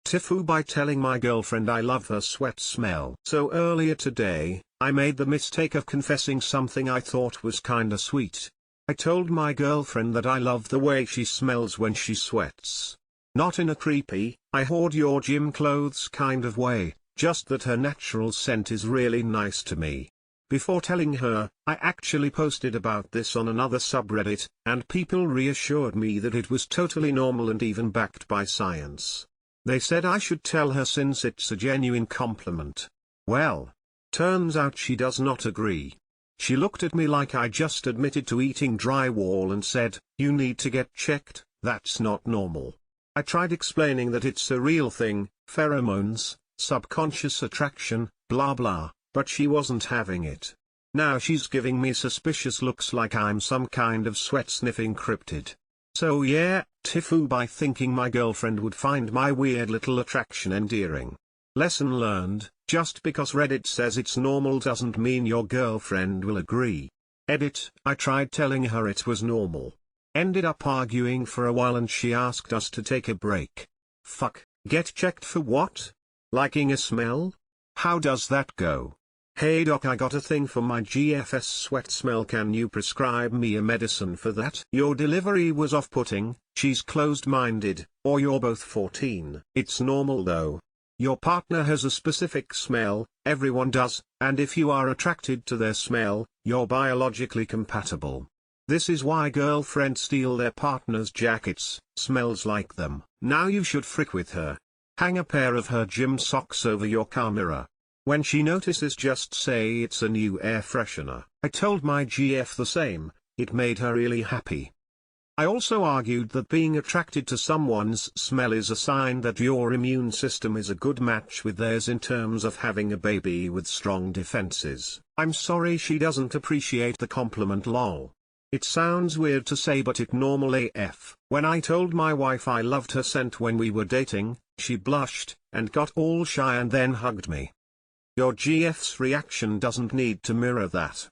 TIFU by telling my girlfriend I love her sweat smell. So earlier today, I made the mistake of confessing something I thought was kinda sweet. I told my girlfriend that I love the way she smells when she sweats. Not in a creepy, I hoard your gym clothes kind of way, just that her natural scent is really nice to me. Before telling her, I actually posted about this on another subreddit, and people reassured me that it was totally normal and even backed by science. They said I should tell her since it's a genuine compliment. Well, turns out she does not agree. She looked at me like I just admitted to eating drywall and said, "You need to get checked, that's not normal." I tried explaining that it's a real thing, pheromones, subconscious attraction, blah blah, but she wasn't having it. Now she's giving me suspicious looks like I'm some kind of sweat-sniffing cryptid. So yeah, TIFU by thinking my girlfriend would find my weird little attraction endearing. Lesson learned, just because Reddit says it's normal doesn't mean your girlfriend will agree. Edit, I tried telling her it was normal. Ended up arguing for a while and she asked us to take a break. Fuck, get checked for what? Liking a smell? How does that go? Hey doc, I got a thing for my GFS sweat smell, can you prescribe me a medicine for that? Your delivery was off-putting, she's closed-minded, or you're both 14. It's normal though. Your partner has a specific smell, everyone does, and if you are attracted to their smell, you're biologically compatible. This is why girlfriends steal their partner's jackets, smells like them. Now you should frick with her. Hang a pair of her gym socks over your car mirror. When she notices, just say it's a new air freshener. I told my GF the same, it made her really happy. I also argued that being attracted to someone's smell is a sign that your immune system is a good match with theirs in terms of having a baby with strong defenses. I'm sorry she doesn't appreciate the compliment, lol. It sounds weird to say but it normal AF. When I told my wife I loved her scent when we were dating, she blushed, and got all shy and then hugged me. Your GF's reaction doesn't need to mirror that.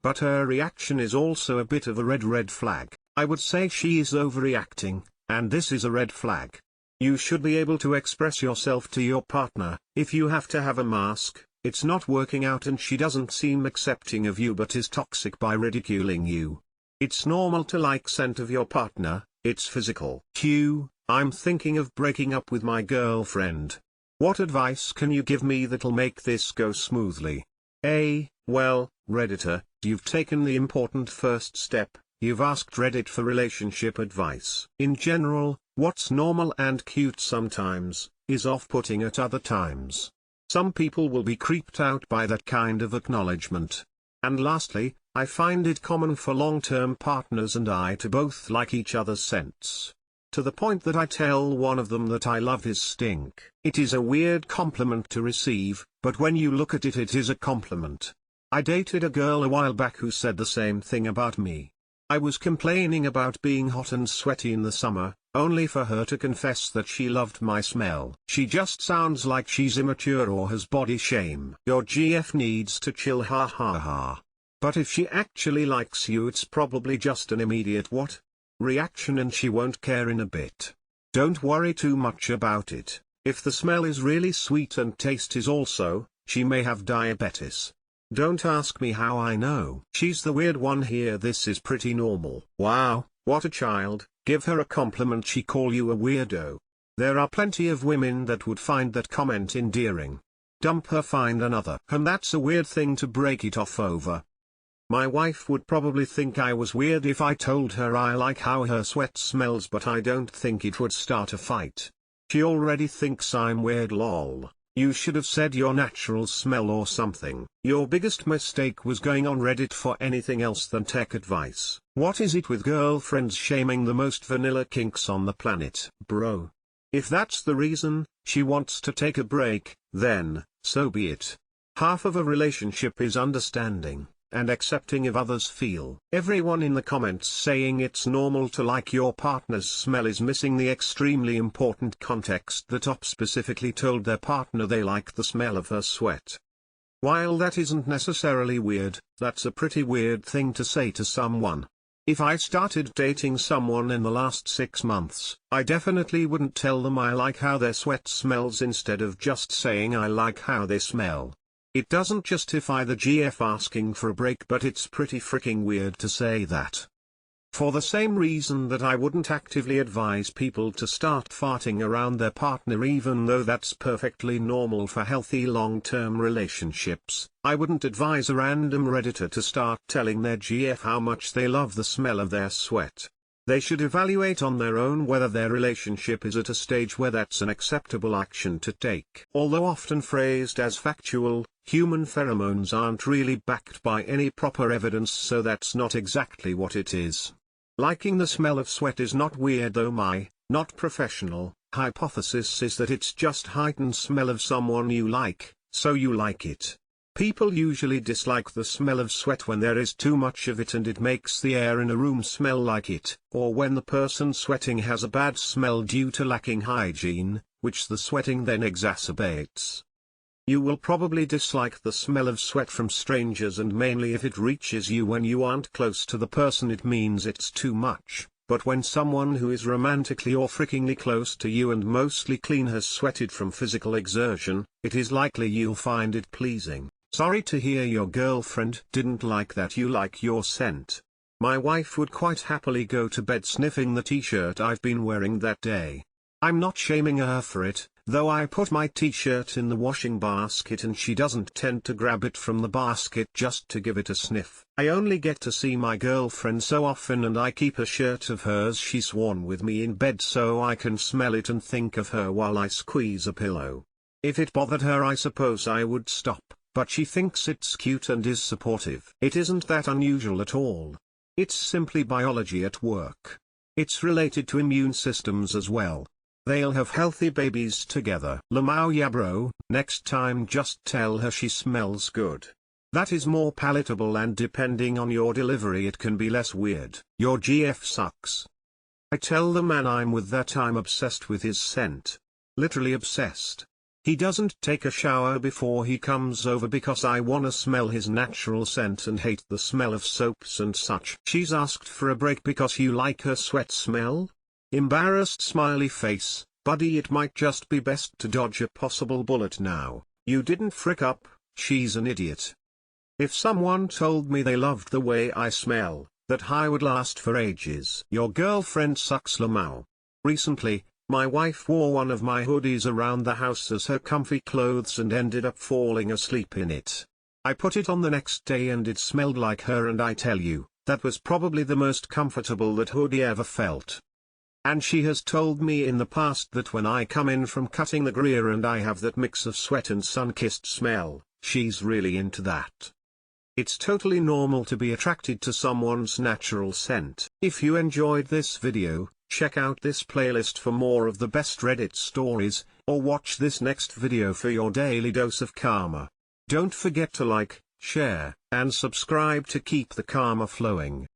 But her reaction is also a bit of a red flag. I would say she is overreacting, and this is a red flag. You should be able to express yourself to your partner. If you have to have a mask, it's not working out and she doesn't seem accepting of you but is toxic by ridiculing you. It's normal to like scent of your partner, it's physical. Q, I'm thinking of breaking up with my girlfriend. What advice can you give me that'll make this go smoothly? Well, Redditor, you've taken the important first step, you've asked Reddit for relationship advice. In general, what's normal and cute sometimes, is off-putting at other times. Some people will be creeped out by that kind of acknowledgement. And lastly, I find it common for long-term partners and I to both like each other's scents. To the point that I tell one of them that I love his stink. It is a weird compliment to receive, but when you look at it, it is a compliment. I dated a girl a while back who said the same thing about me. I was complaining about being hot and sweaty in the summer, only for her to confess that she loved my smell. She just sounds like she's immature or has body shame. Your GF needs to chill, ha ha ha. But if she actually likes you, it's probably just an immediate what? Reaction and she won't care in a bit. Don't worry too much about it. If the smell is really sweet and taste is also, she may have diabetes. Don't ask me how I know. She's the weird one here, this is pretty normal. Wow, what a child, give her a compliment, she call you a weirdo. There are plenty of women that would find that comment endearing. Dump her, find another. And that's a weird thing to break it off over. My wife would probably think I was weird if I told her I like how her sweat smells, but I don't think it would start a fight. She already thinks I'm weird, lol. You should have said your natural smell or something. Your biggest mistake was going on Reddit for anything else than tech advice. What is it with girlfriends shaming the most vanilla kinks on the planet? Bro. If that's the reason she wants to take a break, then, so be it. Half of a relationship is understanding and accepting of others' feel. Everyone in the comments saying it's normal to like your partner's smell is missing the extremely important context that Op specifically told their partner they like the smell of her sweat. While that isn't necessarily weird, that's a pretty weird thing to say to someone. If I started dating someone in the last 6 months, I definitely wouldn't tell them I like how their sweat smells instead of just saying I like how they smell. It doesn't justify the GF asking for a break, but it's pretty freaking weird to say that. For the same reason that I wouldn't actively advise people to start farting around their partner even though that's perfectly normal for healthy long-term relationships, I wouldn't advise a random Redditor to start telling their GF how much they love the smell of their sweat. They should evaluate on their own whether their relationship is at a stage where that's an acceptable action to take. Although often phrased as factual, human pheromones aren't really backed by any proper evidence, so that's not exactly what it is. Liking the smell of sweat is not weird though. My, not professional, hypothesis is that it's just heightened smell of someone you like, so you like it. People usually dislike the smell of sweat when there is too much of it and it makes the air in a room smell like it, or when the person sweating has a bad smell due to lacking hygiene, which the sweating then exacerbates. You will probably dislike the smell of sweat from strangers, and mainly if it reaches you when you aren't close to the person it means it's too much, but when someone who is romantically or frickingly close to you and mostly clean has sweated from physical exertion, it is likely you'll find it pleasing. Sorry to hear your girlfriend didn't like that you like your scent. My wife would quite happily go to bed sniffing the t-shirt I've been wearing that day. I'm not shaming her for it, though I put my t-shirt in the washing basket and she doesn't tend to grab it from the basket just to give it a sniff. I only get to see my girlfriend so often and I keep a shirt of hers she's worn with me in bed so I can smell it and think of her while I squeeze a pillow. If it bothered her I suppose I would stop, but she thinks it's cute and is supportive. It isn't that unusual at all. It's simply biology at work. It's related to immune systems as well. They'll have healthy babies together. Lamau, yeah bro, next time just tell her she smells good. That is more palatable, and depending on your delivery it can be less weird. Your GF sucks. I tell the man I'm with that I'm obsessed with his scent. Literally obsessed. He doesn't take a shower before he comes over because I wanna smell his natural scent and hate the smell of soaps and such. She's asked for a break because you like her sweat smell? Embarrassed smiley face. Buddy, it might just be best to dodge a possible bullet now. You didn't frick up, she's an idiot. If someone told me they loved the way I smell, that high would last for ages. Your girlfriend sucks, Lamau. Recently, my wife wore one of my hoodies around the house as her comfy clothes and ended up falling asleep in it. I put it on the next day and it smelled like her, and I tell you, that was probably the most comfortable that hoodie ever felt. And she has told me in the past that when I come in from cutting the grier and I have that mix of sweat and sun-kissed smell, she's really into that. It's totally normal to be attracted to someone's natural scent. If you enjoyed this video, check out this playlist for more of the best Reddit stories, or watch this next video for your daily dose of karma. Don't forget to like, share, and subscribe to keep the karma flowing.